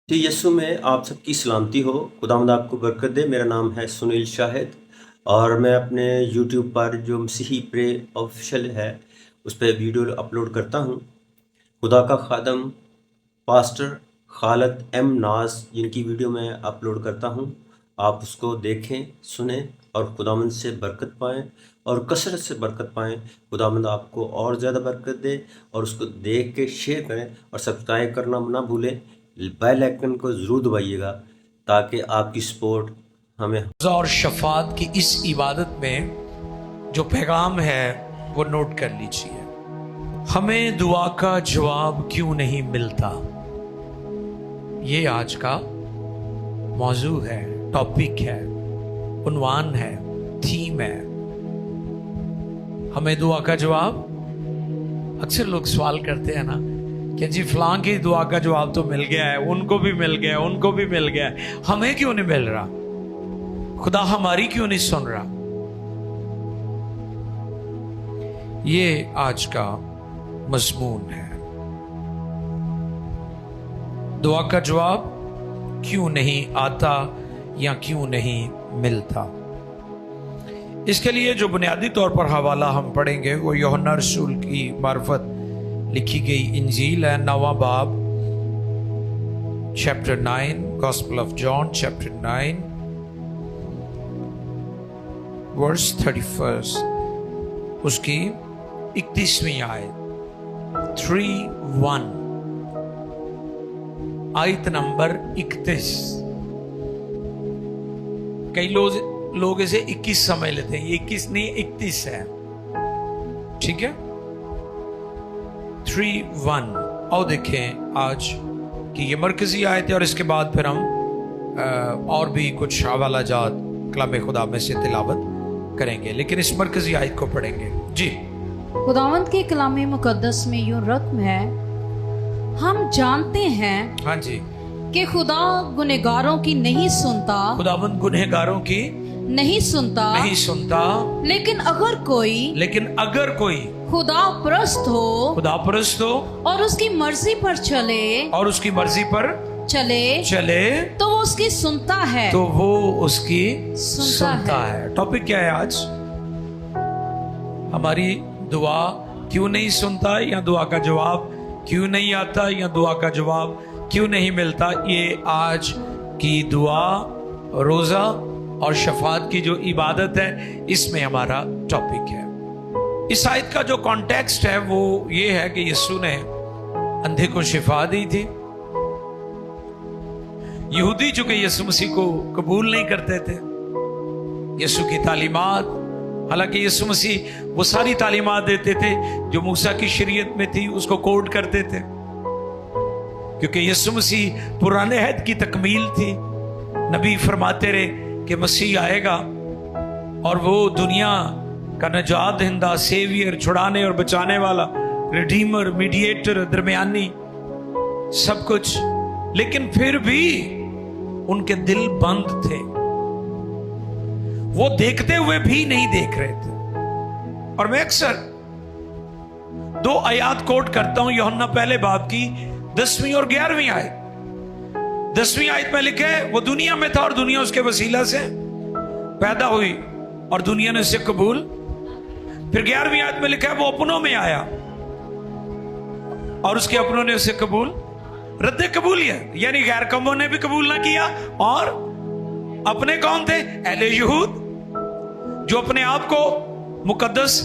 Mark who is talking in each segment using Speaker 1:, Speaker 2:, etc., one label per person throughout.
Speaker 1: جی یسو میں آپ سب کی سلامتی ہو، خداوند آپ کو برکت دے۔ میرا نام ہے سنیل شاہد اور میں اپنے یوٹیوب پر جو مسیحی پرے آفیشیل ہے اس پہ ویڈیو اپلوڈ کرتا ہوں۔ خدا کا خادم پاسٹر خالد ایم ناز جن کی ویڈیو میں اپلوڈ کرتا ہوں، آپ اس کو دیکھیں، سنیں اور خداوند سے برکت پائیں اور کثرت سے برکت پائیں۔ خداوند آپ کو اور زیادہ برکت دے اور اس کو دیکھ کے شیئر کریں اور سبسکرائب کرنا نہ بھولیں، بیل آئکن کو ضرور دبائیے گا تاکہ آپ کی سپورٹ ہمیں
Speaker 2: اور شفاعت کی اس عبادت میں جو پیغام ہے وہ نوٹ کر لیجیے۔ ہمیں دعا کا جواب کیوں نہیں ملتا، یہ آج کا موضوع ہے، ٹاپک ہے، عنوان ہے، تھیم ہے۔ ہمیں دعا کا جواب، اکثر لوگ سوال کرتے ہیں نا کہ جی فلاں کی دعا کا جواب تو مل گیا ہے، ان کو بھی مل گیا، ان کو بھی مل گیا، ہمیں کیوں نہیں مل رہا؟ خدا ہماری کیوں نہیں سن رہا؟ یہ آج کا مضمون ہے۔ دعا کا جواب کیوں نہیں آتا یا کیوں نہیں ملتا؟ اس کے لیے جو بنیادی طور پر حوالہ ہم پڑھیں گے وہ یوحنا رسول کی معرفت لکھی گئی انجیل ہے، 9واں باب، chapter 9، gospel of John chapter 9 verse 31، اس کی 31ویں آیت، 3:1، آیت نمبر 31۔ کئی لوگ اسے 21 سمجھ لیتے ہیں، یہ 21 نہیں 31 ہے، ٹھیک ہے؟ 3:1 آؤ دیکھیں آج کی یہ مرکزی آیت ہے، اور اس کے بعد پھر ہم اور بھی کچھ حوالہ جات کلام خدا میں سے تلاوت کریں گے، لیکن اس مرکزی آیت کو پڑھیں گے۔ جی،
Speaker 3: خداوند کے کلام مقدس میں یوں رقم ہے، ہم جانتے ہیں
Speaker 2: ہاں جی،
Speaker 3: کہ خدا گنہگاروں کی نہیں سنتا،
Speaker 2: خداوند گنہگاروں کی
Speaker 3: نہیں سنتا، لیکن اگر کوئی خدا پرست ہو اور اس کی مرضی پر چلے تو وہ اس کی سنتا ہے۔
Speaker 2: ٹاپک کیا ہے آج؟ ہماری دعا کیوں نہیں سنتا، یا دعا کا جواب کیوں نہیں آتا، یا دعا کا جواب کیوں نہیں ملتا؟ یہ آج کی دعا، روزہ اور شفاعت کی جو عبادت ہے، اس میں ہمارا ٹاپک ہے۔ اس آیت کا جو کانٹیکسٹ ہے وہ یہ ہے کہ یسوع نے اندھے کو شفا دی تھی۔ یہودی چونکہ یسوع مسیح کو قبول نہیں کرتے تھے، یسوع کی تعلیمات، حالانکہ یسوع مسیح وہ ساری تعلیمات دیتے تھے جو موسیٰ کی شریعت میں تھی، اس کو کوٹ کرتے تھے، کیونکہ یسوع مسیح پرانے عہد کی تکمیل تھی۔ نبی فرماتے رہے کہ مسیح آئے گا اور وہ دنیا کا نجات دہندہ، سیویئر، چھڑانے اور بچانے والا، ریڈیمر، میڈیٹر، درمیانی، سب کچھ، لیکن پھر بھی ان کے دل بند تھے، وہ دیکھتے ہوئے بھی نہیں دیکھ رہے تھے۔ اور میں اکثر 2 آیات کوٹ کرتا ہوں، یوحنا پہلے باب کی 10ویں اور 11ویں آیت۔ 10ویں آیت میں لکھا ہے وہ دنیا میں تھا اور دنیا اس کے وسیلہ سے پیدا ہوئی اور دنیا نے اسے قبول۔ پھر 11ویں آیت میں لکھا ہے وہ اپنوں میں آیا اور اس کے اپنوں نے اسے قبول، رد قبولیت، یعنی غیر قوموں نے بھی قبول نہ کیا، اور اپنے کون تھے؟ اہل یہود، جو اپنے آپ کو مقدس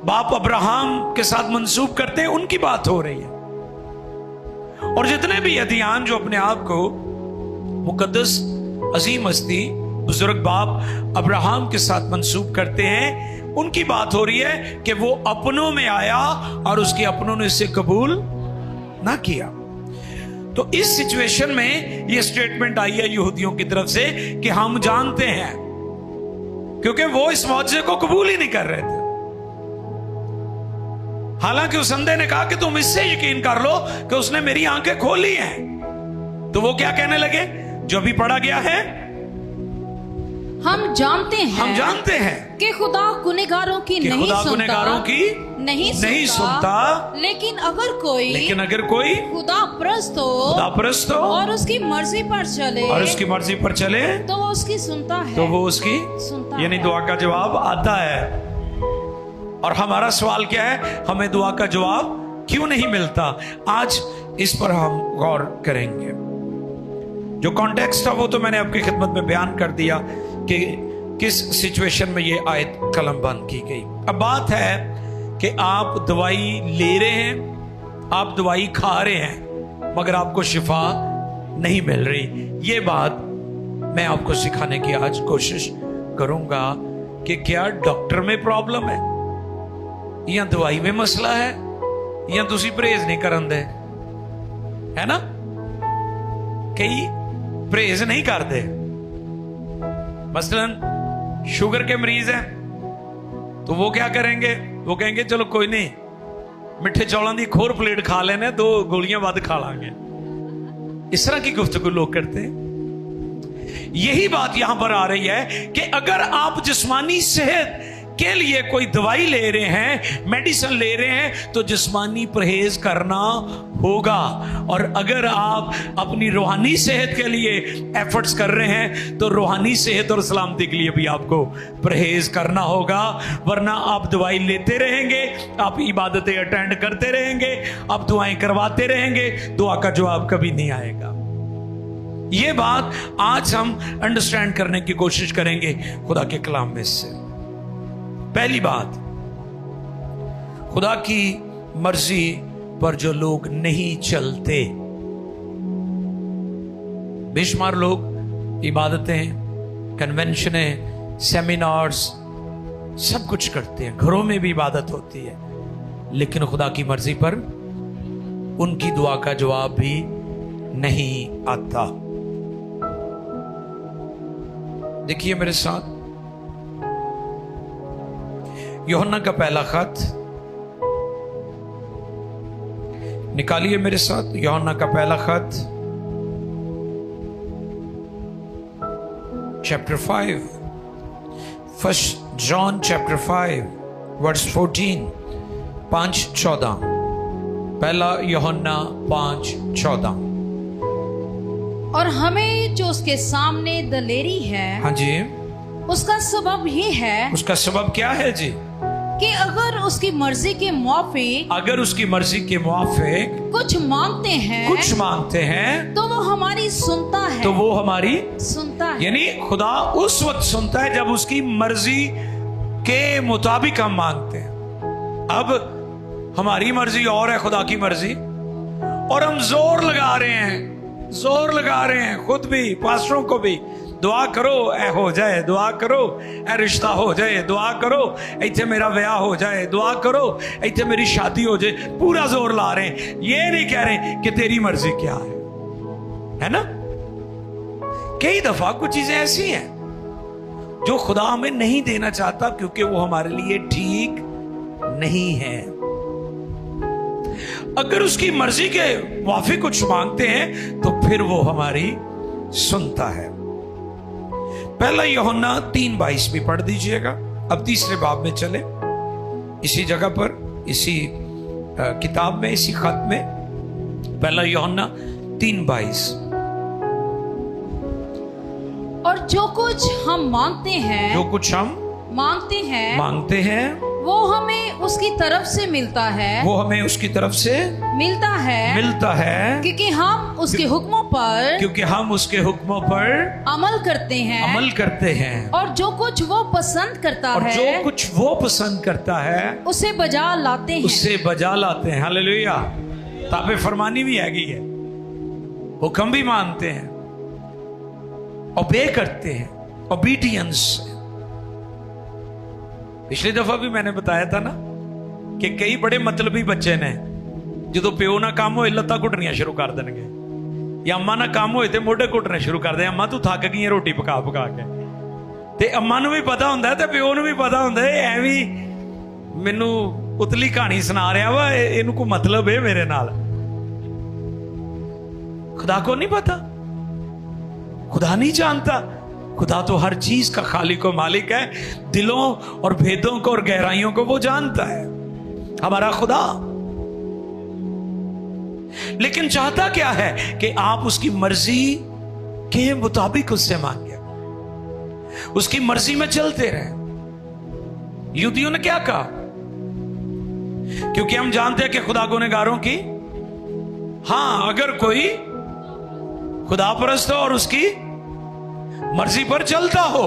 Speaker 2: باپ ابراہم کے ساتھ منسوب کرتے ہیں، ان کی بات ہو رہی ہے۔ اور جتنے بھی ادیان جو اپنے آپ کو مقدس عظیم ہستی بزرگ باپ ابراہم کے ساتھ منسوب کرتے ہیں، ان کی بات ہو رہی ہے کہ وہ اپنوں میں آیا اور اس کے اپنوں نے اسے قبول نہ کیا۔ تو اس سچویشن میں یہ سٹیٹمنٹ آئی ہے یہودیوں کی طرف سے کہ ہم جانتے ہیں، کیونکہ وہ اس معجزے کو قبول ہی نہیں کر رہے تھے۔ حالانکہ اس اندھے نے کہا کہ تم اس سے یقین کر لو کہ اس نے میری آنکھیں کھولی ہیں، تو وہ کیا کہنے لگے؟ جو بھی پڑھا گیا ہے
Speaker 3: हम जानते हैं
Speaker 2: कि
Speaker 3: खुदा गुनहगारों की नहीं सुनता, लेकिन अगर कोई खुदा परस्त हो और उसकी मर्जी पर चले तो वो उसकी सुनता है।
Speaker 2: यानी दुआ का जवाब आता है। और हमारा सवाल क्या है, हमें दुआ का जवाब क्यों नहीं मिलता? आज इस पर हम गौर करेंगे। जो कॉन्टेक्स्ट था वो तो मैंने आपकी खिदमत में बयान कर दिया कि किस सिचुएशन में ये आयत कलम बंद की गई। अब बात है कि आप दवाई ले रहे हैं, आप दवाई खा रहे हैं, मगर आपको शिफा नहीं मिल रही। ये बात मैं आपको सिखाने की आज कोशिश करूंगा कि क्या डॉक्टर में प्रॉब्लम है या दवाई में मसला है या तुसी परहेज नहीं करन दे, है ना? कई परहेज नहीं करते। मसलन शुगर के मरीज हैं तो वो क्या करेंगे, वो कहेंगे चलो कोई नहीं, मिठे चौलों की खोर प्लेट खा लेने, 2 गोलियां बाद खा लांगे। इस तरह की गुफ्तगू लोग करते हैं। यही बात यहां पर आ रही है कि अगर आप जिस्मानी सेहत के लिए कोई दवाई ले रहे हैं, मेडिसिन ले रहे हैं, तो जिस्मानी परहेज करना होगा। और अगर आप अपनी रूहानी सेहत के लिए एफर्ट्स कर रहे हैं तो रूहानी सेहत और सलामती के लिए भी आपको परहेज करना होगा, वरना आप दवाई लेते रहेंगे, आप इबादतें अटेंड करते रहेंगे, आप दुआएं करवाते रहेंगे, दुआ का जवाब कभी नहीं आएगा। ये बात आज हम अंडरस्टैंड करने की कोशिश करेंगे खुदा के कलाम में से। पहली बात, खुदा की मर्जी पर जो लोग नहीं चलते। बेशुमार लोग इबादतें, कन्वेंशनें, सेमिनार्स सब कुछ करते हैं, घरों में भी इबादत होती है, लेकिन खुदा की मर्जी पर उनकी दुआ का जवाब भी नहीं आता। देखिए मेरे साथ यूहन्ना का पहला खत निकालिए मेरे साथ। यूहन्ना का पहला खत chapter 5, first John chapter 5 verse 14, 5:14। पहला यूहन्ना 5:14।
Speaker 3: और हमें जो उसके सामने दलेरी है,
Speaker 2: हाँ जी,
Speaker 3: उसका सबब ये है,
Speaker 2: उसका सबब क्या है जी?
Speaker 3: कि अगर उसकी मर्जी के मुआफिक कुछ मांगते हैं तो वो हमारी सुनता है।
Speaker 2: यानी खुदा उस वक्त सुनता है जब उसकी मर्जी के मुताबिक हम मांगते हैं। अब हमारी मर्जी और है खुदा की मर्जी, और हम जोर लगा रहे हैं खुद भी, पास्टरों को भी, दुआ करो ऐ हो जाए, दुआ करो ऐ रिश्ता हो जाए, दुआ करो इतने मेरा ब्याह हो जाए, दुआ करो इतने मेरी शादी हो जाए। पूरा जोर ला रहे हैं, ये नहीं कह रहे कि तेरी मर्जी क्या है ना? कई दफा कुछ चीजें ऐसी हैं जो खुदा हमें नहीं देना चाहता क्योंकि वो हमारे लिए ठीक नहीं है। अगर उसकी मर्जी के मुआफिक कुछ मांगते हैं तो फिर वो हमारी सुनता है। पहला यूहन्ना 3:22 भी पढ़ दीजिएगा। अब तीसरे बाब में चले, इसी जगह पर, इसी किताब में, इसी खत में, पहला यूहन्ना 3:22।
Speaker 3: और जो कुछ हम मांगते हैं वो हमें उसकी तरफ से मिलता है, क्योंकि हम उसके हुक्मों पर अमल करते हैं, और जो कुछ वो पसंद करता है उसे बजा लाते हैं।
Speaker 2: हालेलुया। ताबे फरमानी भी हैगी है, हुक्म भी मानते हैं, ओबे करते हैं, ओबीडियंस। पिछली दफा भी मैंने बताया था ना कि कई बड़े मतलबी बच्चे ने जो प्यो ना काम होए लत्तां घुटनियां शुरू कर देंगे, या अम्मा ना काम होए तो मोढे घुटने शुरू कर दे। अम्मा तू थक गई है रोटी पका के, ते अम्मा नूं भी पता हुंदा ते प्यो नूं भी पता हुंदा एवी मैनू उतली कहानी सुना रहा वा, इनू कोई मतलब है मेरे नाल। खुदा को नहीं पता, खुदा नहीं जानता, खुदा तो हर चीज का खालिक और मालिक है, दिलों और भेदों को और गहराइयों को वो जानता है, हमारा खुदा। लेकिन चाहता क्या है कि आप उसकी मर्जी के मुताबिक उससे मांगे, उसकी मर्जी में चलते रहे। यहूदियों ने क्या कहा? क्योंकि हम जानते हैं कि खुदा गुनहगारों की, हां, अगर कोई खुदा परस्त हो और उसकी मर्जी पर चलता हो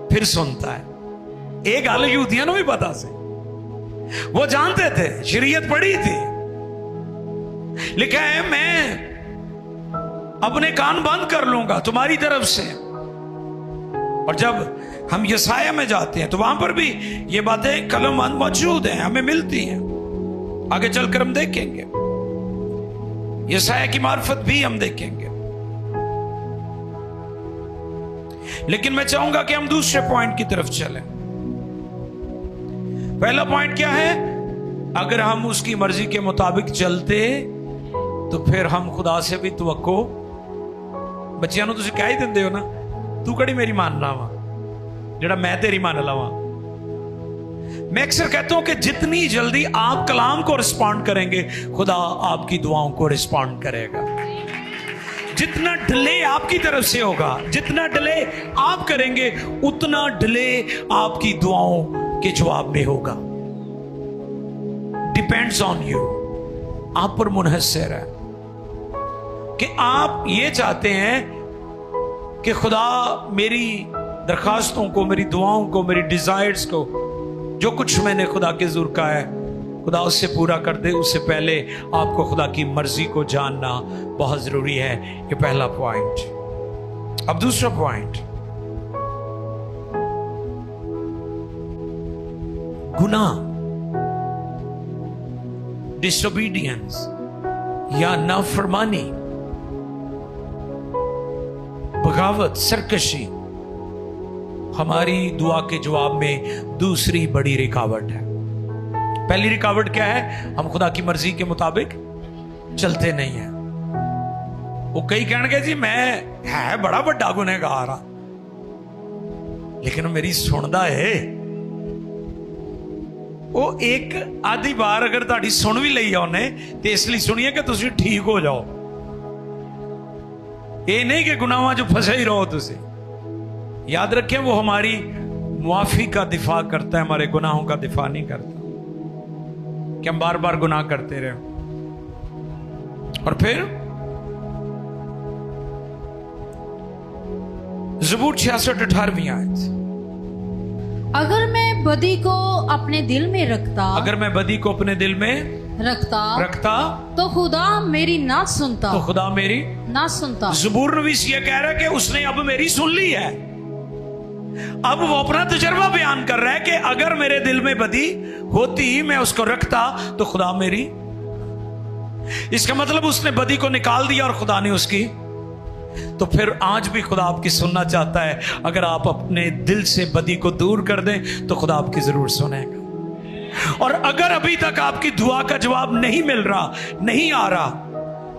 Speaker 2: फिर सुनता है। एक हाल यहूदियों ने भी पता से, वो जानते थे, शरीयत पढ़ी थी, लिखा है मैं अपने कान बंद कर लूंगा तुम्हारी तरफ से। और जब हम यसाया में जाते हैं तो वहां पर भी ये बातें कलम मौजूद हैं, हमें मिलती हैं, आगे चलकर हम देखेंगे, यसाया की मार्फत भी हम देखेंगे। लेकिन मैं चाहूंगा कि हम दूसरे पॉइंट की तरफ चलें। पहला पॉइंट क्या है? अगर हम उसकी मर्जी के मुताबिक चलते तो फिर हम खुदा से भी तवक्को, बच्चियां नु तुसीं कह ही दिंदे हो ना, तू कड़ी मेरी मान लावा जेड़ा मैं तेरी मान लावा। मैं अक्सर कहता हूं कि जितनी जल्दी आप कलाम को रिस्पॉन्ड करेंगे, खुदा आपकी दुआओं को रिस्पॉन्ड करेगा। जितना डिले आपकी तरफ से होगा, जितना डिले आप करेंगे, उतना डिले आपकी दुआओं के जवाब में होगा। डिपेंड्स ऑन यू, आप पर मुनहसर है कि आप ये चाहते हैं कि खुदा मेरी दरखास्तों को, मेरी दुआओं को, मेरी डिजायर्स को, जो कुछ मैंने खुदा के हुज़ूर का है, खुदा उससे पूरा कर दे। उससे पहले आपको खुदा की मर्जी को जानना बहुत जरूरी है। ये पहला पॉइंट। अब दूसरा पॉइंट, गुनाह, डिसोबीडियंस या नाफरमानी, बगावत, सरकशी हमारी दुआ के जवाब में दूसरी बड़ी रुकावट है। पहली रुकावट क्या है? हम खुदा की मर्जी के मुताबिक चलते नहीं हैं। वो कई कहणगे जी मैं है बड़ा बड़ा गुनहगार आ, लेकिन मेरी सुनदा है। वो एक आधी बार अगर ताड़ी सुन भी लई उन्हें तो इसलिए सुनिए कि तुसी ठीक हो जाओ, ये नहीं कि गुनाहों जो फंसे ही रहो। तुसी याद रखें, वो हमारी मुआफी का दिफा करता है, हमारे गुनाहों का दिफा नहीं करता कि हम बार बार गुनाह करते रहे। और फिर ज़बूर 66:18 आयत,
Speaker 3: अगर मैं बदी को अपने दिल में रखता,
Speaker 2: अगर मैं बदी को अपने दिल में रखता
Speaker 3: तो खुदा मेरी ना सुनता,
Speaker 2: तो खुदा मेरी
Speaker 3: ना सुनता।
Speaker 2: ज़बूर नवीस ये कह रहा है कि उसने अब मेरी सुन ली है। अब वो अपना तजर्बा बयान कर रहा है कि अगर मेरे दिल में बदी होती, मैं उसको रखता तो खुदा मेरी, इसका मतलब उसने बदी को निकाल दिया और खुदा ने उसकी। तो फिर आज भी खुदा आपकी सुनना चाहता है। अगर आप अपने दिल से बदी को दूर कर दें तो खुदा आपकी जरूर सुनेगा। और अगर अभी तक आपकी दुआ का जवाब नहीं मिल रहा, नहीं आ रहा,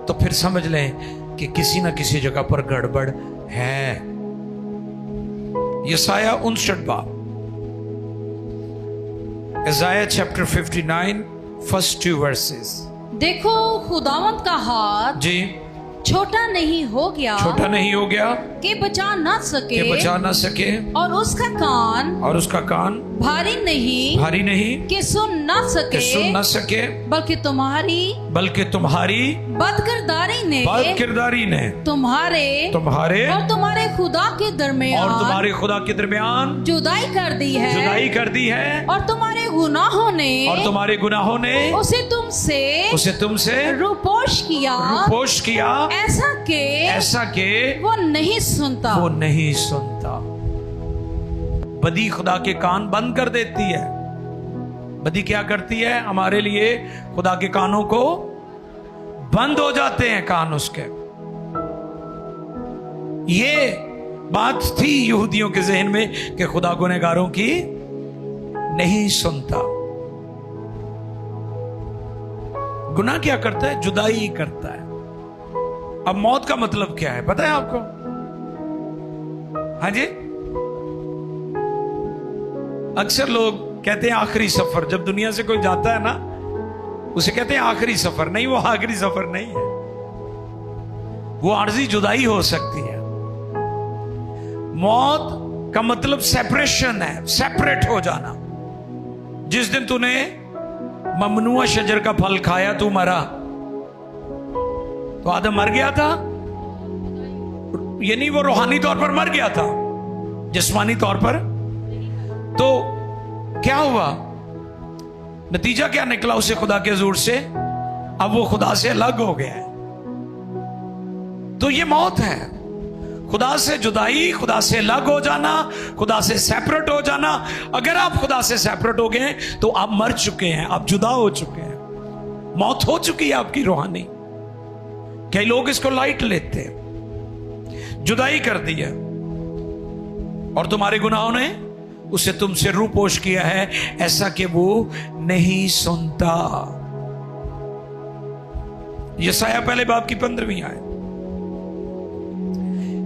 Speaker 2: तो फिर समझ लें कि किसी ना किसी जगह पर गड़बड़ है। यसाया 59, Isaiah chapter 59 first 2 verses।
Speaker 3: देखो खुदावंत का हाथ
Speaker 2: जी
Speaker 3: छोटा नहीं हो गया,
Speaker 2: छोटा नहीं हो गया
Speaker 3: कि बचा ना सके,
Speaker 2: कि बचा ना सके,
Speaker 3: और उसका कान भारी नहीं कि सुन ना सके, बल्कि तुम्हारी बदकिरदारी ने तुम्हारे और तुम्हारे खुदा के दरमियान जुदाई कर दी है, और तुम्हारे गुनाहों ने उसे तुमसे रूपोश किया ऐसा के वो नहीं सुनता।
Speaker 2: बदी खुदा के कान बंद कर देती है। बदी क्या करती है? हमारे लिए खुदा के कानों को बंद हो जाते हैं, कान उसके। ये बात थी यहूदियों के जहन में कि खुदा गुनहगारों की नहीं सुनता। गुनाह क्या करता है? जुदाई करता है। अब मौत का मतलब क्या है पता है आपको? हाँ जी, अक्सर लोग कहते हैं आखिरी सफर, जब दुनिया से कोई जाता है ना उसे कहते हैं आखिरी सफर। नहीं, वो आखिरी सफर नहीं है, वो आर्जी जुदाई हो सकती है। मौत का मतलब सेपरेशन है, सेपरेट हो जाना। जिस दिन तूने ममनुआ शजर का फल खाया तू मरा, तो आदम मर गया था, यानी वो रूहानी तौर पर मर गया था, जिस्मानी तौर पर। तो क्या हुआ, नतीजा क्या निकला उसे खुदा के हुजूर से? अब वो खुदा से अलग हो गया है। तो ये मौत है, खुदा से जुदाई, खुदा से अलग हो जाना, खुदा से सेपरेट हो जाना। अगर आप खुदा से सेपरेट हो गए तो आप मर चुके हैं, आप जुदा हो चुके हैं, मौत हो चुकी है आपकी रूहानी। कई लोग इसको लाइट लेते हैं, जुदाई कर दी है, और तुम्हारे गुनाहों ने उसे तुमसे रूपोश किया है ऐसा कि वो नहीं सुनता। यशाया पहले बाब की 15वीं आयत,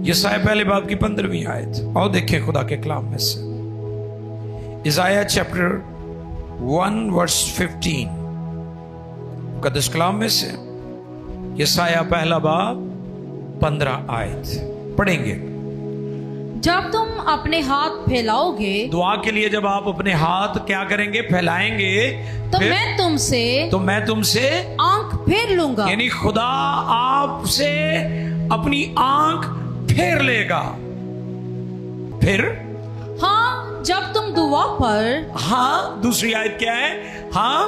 Speaker 2: यशाया पहले बाब की 15वीं आयत, और देखें खुदा के कलाम में से इज़ाया चैप्टर 1 वर्स 15, मुकद्दस कलाम में से यशाया पहला बाब 15 आयत पढ़ेंगे।
Speaker 3: जब तुम अपने हाथ फैलाओगे,
Speaker 2: दुआ के लिए जब आप अपने हाथ क्या करेंगे, फैलाएंगे,
Speaker 3: तो मैं तुमसे आंख फेर लूंगा।
Speaker 2: यानी खुदा आपसे अपनी आंख फेर लेगा। फिर
Speaker 3: हाँ, जब तुम दुआ पर,
Speaker 2: हाँ, दूसरी आयत क्या है? हाँ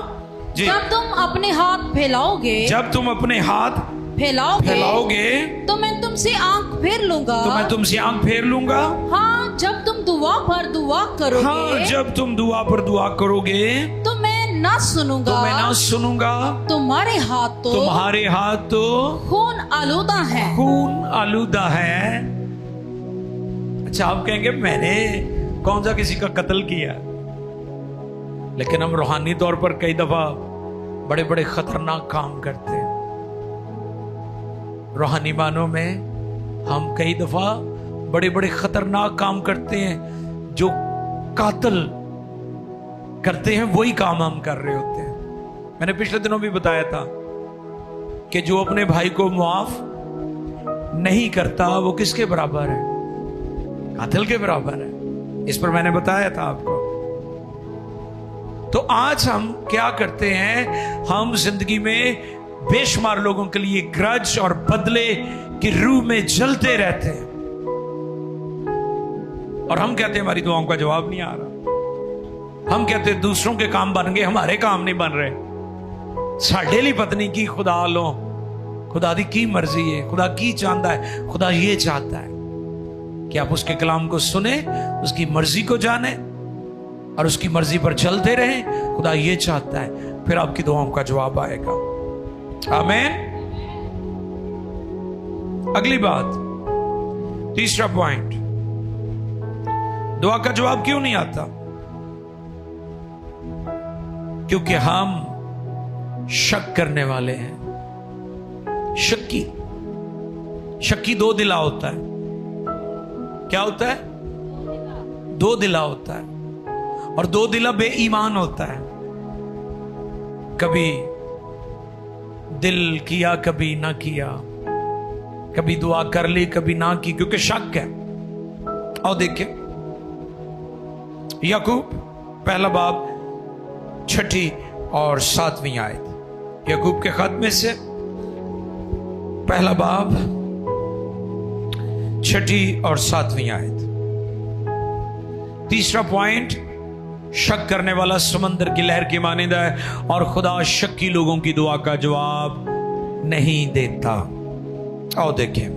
Speaker 2: जी,
Speaker 3: जब तुम अपने हाथ फैलाओगे,
Speaker 2: जब तुम अपने हाथ फैलाओगे
Speaker 3: तो मैं तुमसे आंख फेर लूंगा,
Speaker 2: तो मैं तुमसे आंख फेर लूंगा।
Speaker 3: हाँ, जब तुम दुआ पर दुआ करोगे,
Speaker 2: हाँ, जब तुम दुआ पर दुआ करोगे
Speaker 3: तो मैं ना सुनूंगा,
Speaker 2: तो मैं ना सुनूंगा।
Speaker 3: तुम्हारे हाथ तो खून आलूदा है,
Speaker 2: खून आलूदा है। अच्छा, आप कहेंगे मैंने कौन सा किसी का कत्ल किया, लेकिन हम रूहानी तौर पर कई दफा बड़े बड़े खतरनाक काम करते हैं। रूहानी मानों में हम कई दफा बड़े बड़े खतरनाक काम करते हैं, जो कातिल करते हैं वही काम हम कर रहे होते हैं। मैंने पिछले दिनों भी बताया था कि जो अपने भाई को मुआफ नहीं करता वो किसके बराबर है? कातिल के बराबर है। इस पर मैंने बताया था आपको। तो आज हम क्या करते हैं, हम जिंदगी में बेशुमार लोगों के लिए ग्रज और बदले की रूह में जलते रहते हैं, और हम कहते हैं हमारी दुआओं का जवाब नहीं आ रहा। हम कहते हैं दूसरों के काम बन गए, हमारे काम नहीं बन रहे। साढ़े ली पत्नी की खुदा लो, खुदा दी की मर्जी है, खुदा की चाहता है। खुदा ये चाहता है कि आप उसके कलाम को सुने, उसकी मर्जी को जाने और उसकी मर्जी पर चलते रहें। खुदा ये चाहता है, फिर आपकी दुआओं का जवाब आएगा। आमीन। अगली बात, तीसरा पॉइंट, दुआ का जवाब क्यों नहीं आता? क्योंकि हम शक करने वाले हैं। शक्की दो दिला होता है। क्या होता है? दो दिला होता है, और दो दिला बेईमान होता है। कभी दिल किया, कभी ना किया, कभी दुआ कर ली, कभी ना की, क्योंकि शक है। और देखिए याकूब पहला बाब 6 और 7वीं आयत, याकूब के खत में से पहला बाब 6 और 7वीं आयत। तीसरा पॉइंट, शक करने वाला समंदर की लहर की मानिंदा है, और खुदा शक्की लोगों की दुआ का जवाब नहीं देता। आओ देखें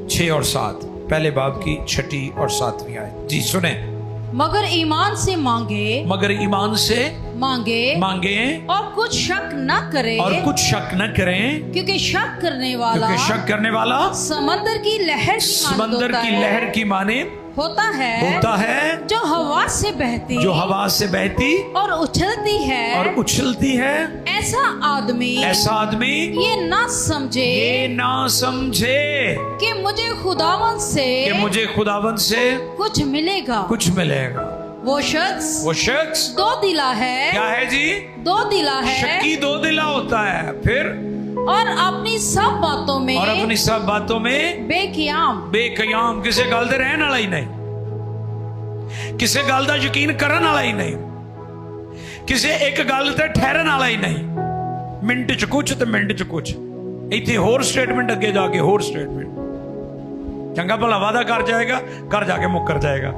Speaker 2: 6 और 7, पहले बाब की 6 और 7वीं आयत जी, सुने।
Speaker 3: मगर ईमान से मांगे,
Speaker 2: मगर ईमान से मांगे
Speaker 3: और कुछ शक न करें,
Speaker 2: और कुछ शक न करें,
Speaker 3: क्योंकि शक करने वाला
Speaker 2: समंदर की लहर की माने
Speaker 3: होता है जो हवा से बहती और उछलती है ऐसा आदमी ये ना समझे कि मुझे खुदावंद से कुछ मिलेगा। वो शख्स दो दिला है।
Speaker 2: क्या है जी?
Speaker 3: दो दिला है।
Speaker 2: शक्की दो दिला होता है। फिर
Speaker 3: और अपनी सब बातों में
Speaker 2: बेकयाम किसे गल दे रहन वाला ही नहीं, किसे गल दा यकीन करन वाला ही नहीं, किसे एक गल ते ठहरन वाला ही नहीं। मिंट च कुछ ते मिंट च कुछ, इत्थे होर स्टेटमेंट, अगे जाके होर स्टेटमेंट। चंगा भला वादा कर जाएगा, कर जाके मुकर जाएगा।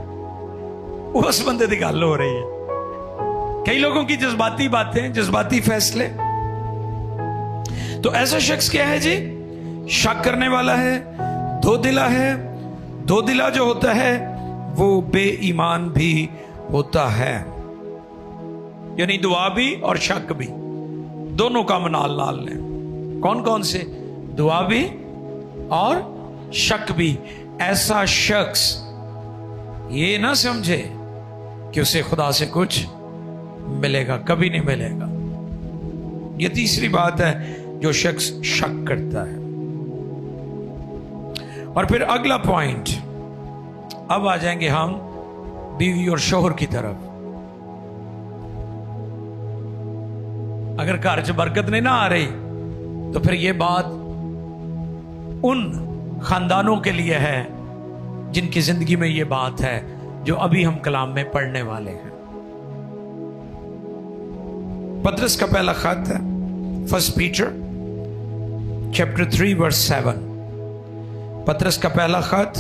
Speaker 2: उस बंदे की गल हो रही है। कई लोगों की जज्बाती बातें, जज्बाती फैसले। तो ऐसा शख्स क्या है जी? शक करने वाला है, दो दिला है। दो दिला जो होता है वो बेईमान भी होता है, यानी दुआ भी और शक भी, दोनों काम नाल नाल ने। कौन कौन से? दुआ भी और शक भी। ऐसा शख्स ये ना समझे कि उसे खुदा से कुछ मिलेगा, कभी नहीं मिलेगा। ये तीसरी बात है, जो शख्स शक करता है। और फिर अगला पॉइंट, अब आ जाएंगे हम बीवी और शोहर की तरफ। अगर घर च बरकत नहीं ना आ रही तो फिर यह बात उन खानदानों के लिए है जिनकी जिंदगी में यह बात है जो अभी हम कलाम में पढ़ने वाले हैं। पतरस का पहला खत है, 1 पीटर चैप्टर 3 वर्स 7। पतरस का पहला खत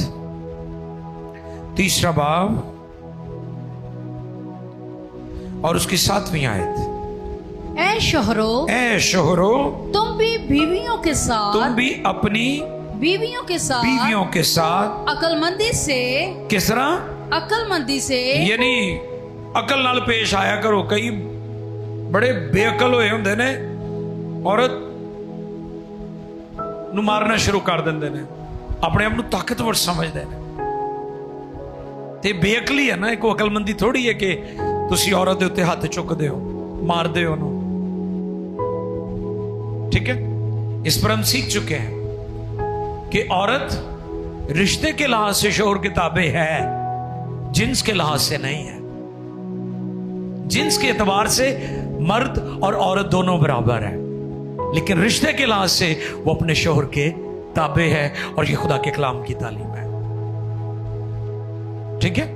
Speaker 2: 3 बाब और उसकी 7वीं आयत।
Speaker 3: ऐ शोहरो
Speaker 2: तुम भी बीवियों के साथ, तुम भी अपनी
Speaker 3: बीवियों के साथ अकलमंदी से,
Speaker 2: किस तरह?
Speaker 3: अकलमंदी से,
Speaker 2: यानी अकल नाल पेश आया करो। कई बड़े बेअकल होए हुंदे ने, औरत नू मारना शुरू कर देंदे ने, अपने आप नू ताकतवर समझदे ने। ते बेअकली है ना, एक अकलमंदी थोड़ी है कि तुसी औरत दे उत्ते हाथ चुकदे हो, मारदे हो। ठीक है, इस पर हम सीख चुके हैं कि औरत रिश्ते के लिहाज से शोहर के ताबे है, जिन्स के लिहाज से नहीं है। जिन्स के एतबार से मर्द और औरत दोनों बराबर है, लेकिन रिश्ते के लिहाज से वो अपने शोहर के ताबे है, और ये खुदा के कलाम की तालीम है। ठीक है,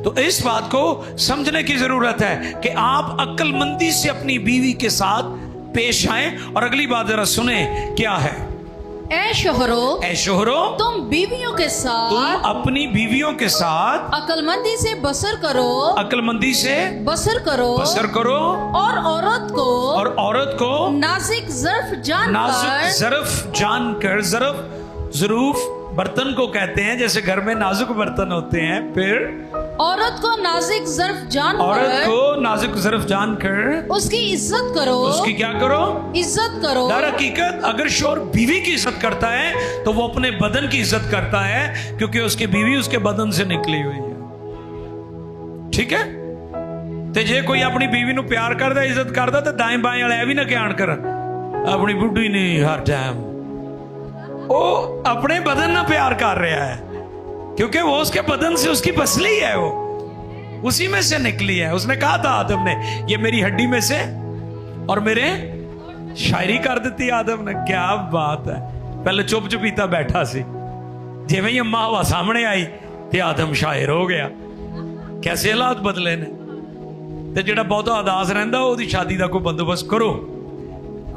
Speaker 2: तो इस बात को समझने की जरूरत है कि आप अक्लमंदी से अपनी बीवी के साथ पेश आए। और अगली बात जरा सुने, क्या है?
Speaker 3: ऐ शोहरो तुम बीवियों के साथ,
Speaker 2: तुम अपनी बीवियों के साथ
Speaker 3: अकलमंदी से बसर करो,
Speaker 2: अकलमंदी से बसर करो,
Speaker 3: और औरत को नाजुक ज़र्फ़ जानकर,
Speaker 2: ज़रूफ़ बर्तन को कहते हैं, जैसे घर में नाजुक बर्तन होते हैं। फिर
Speaker 3: औरत को नाजुक ज़र्फ़ जानकर उसकी इज्जत करो।
Speaker 2: उसकी क्या करो?
Speaker 3: इज्जत करो।
Speaker 2: दर हकीकत अगर शोहर बीवी की इज्जत करता है तो वो अपने बदन की इज्जत करता है, क्योंकि उसकी बीवी उसके बदन से निकली हुई है। ठीक है, ते जे कोई अपनी बीवी नू प्यार करता, इज्जत करता, तो दाएं बाएं वाले भी ना कहण कर अपनी बुढ़ी नहीं हर टाइम। वो अपने बदन ना प्यार कर रहा है, क्योंकि वो उसके बदन से, उसकी पसली है, वो उसी में से निकली है। उसने कहा था आदम ने, ये मेरी हड्डी में से और मेरे, शायरी कर देती आदम ने। क्या बात है, पहले चुप चुपीता बैठा सी, जिवें ही अम्मा हवा सामने आई ते आदम शायर हो गया। कैसे हालात बदले ने। ते जिहड़ा बहुता अदास रहिंदा ओहदी शादी का कोई बंदोबस्त करो,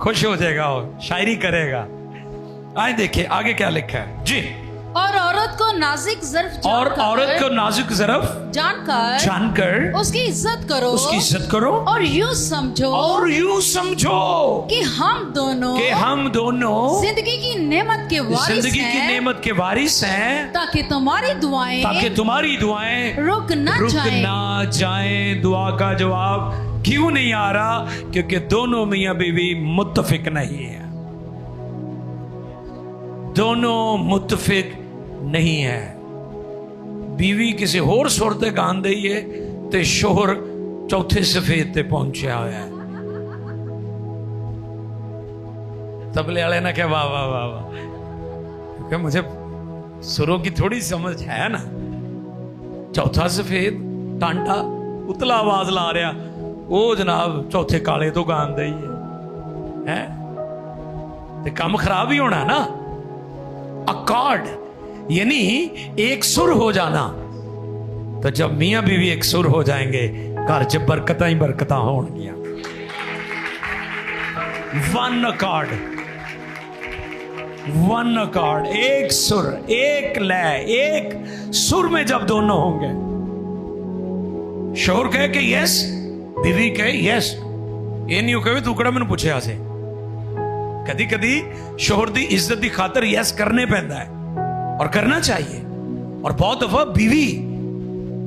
Speaker 2: खुश हो जाएगा, वो शायरी करेगा। आए देखिए आगे क्या लिखा है जी।
Speaker 3: और औरत को नाजुक ज़र्फ़ जानकर उसकी इज्जत करो, और यूं समझो कि हम दोनों जिंदगी की नेमत के वारिस हैं, ताकि तुम्हारी दुआएं रुक ना जाएं। दुआ का जवाब क्यों नहीं आ रहा? क्योंकि दोनों मियां बीवी मुत्तफिक नहीं है, दोनों मुत्तफिक नहीं है।
Speaker 2: बीवी किसी होर सुर ते गान दई है ते शोहर चौथे सफेद ते पहुंचा होया है। तबले वाले ने कहा वाह वाह वाह वाह, क्योंकि मुझे सुरों की थोड़ी समझ है ना। चौथा सफेद टांटा उतला आवाज ला रहा, ओ जनाब चौथे काले तो गान दई है, ते काम खराब ही होना ना। अकॉर्ड यानी एक सुर हो जाना। तो जब मियां बीवी एक सुर हो जाएंगे, घर च बरकतां ही बरकतां होणगियां। वन अकॉर्ड, वन अकॉर्ड, एक सुर, एक लय, एक सुर में जब दोनों होंगे, शोहर कहे कि यस, बीवी कहे यस, ये नहीं कहे तू कड़ा मैनू पुछया से। कदी कदी शोहर दी इज्जत दी खातर यस करने पैंदा है, और करना चाहिए। और बहुत दफा बीवी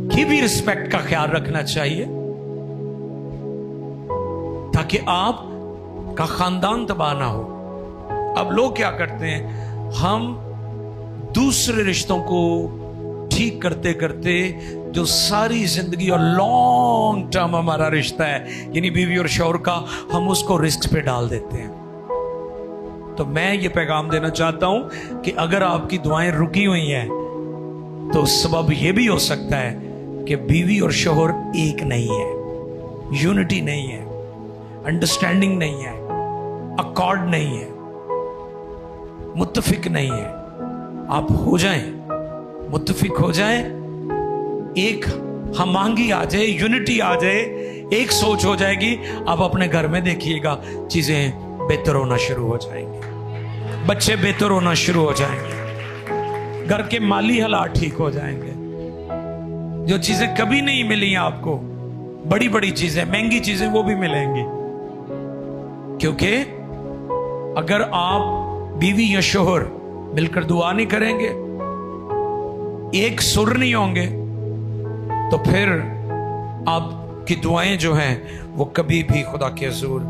Speaker 2: की भी रिस्पेक्ट का ख्याल रखना चाहिए, ताकि आप का खानदान तबाह ना हो। अब लोग क्या करते हैं, हम दूसरे रिश्तों को ठीक करते करते जो सारी जिंदगी और लॉन्ग टर्म हमारा रिश्ता है, यानी बीवी और शौहर का, हम उसको रिस्क पे डाल देते हैं। तो मैं ये पैगाम देना चाहता हूं कि अगर आपकी दुआएं रुकी हुई हैं, तो सबब यह भी हो सकता है कि बीवी और शौहर एक नहीं है, यूनिटी नहीं है, अंडरस्टैंडिंग नहीं है, अकॉर्ड नहीं है, मुत्तफिक नहीं है। आप हो जाएं, मुत्तफिक हो जाएं, एक हमांगी आ जाए, यूनिटी आ जाए, एक सोच हो जाएगी। आप अपने घर में देखिएगा चीजें बेहतर होना शुरू हो जाएंगे, बच्चे बेहतर होना शुरू हो जाएंगे, घर के माली हालात ठीक हो जाएंगे। जो चीजें कभी नहीं मिली आपको, बड़ी बड़ी चीजें, महंगी चीजें, वो भी मिलेंगी। क्योंकि अगर आप बीवी या शोहर मिलकर दुआ नहीं करेंगे, एक सुर नहीं होंगे, तो फिर आपकी दुआएं जो हैं वो कभी भी खुदा के हुजूर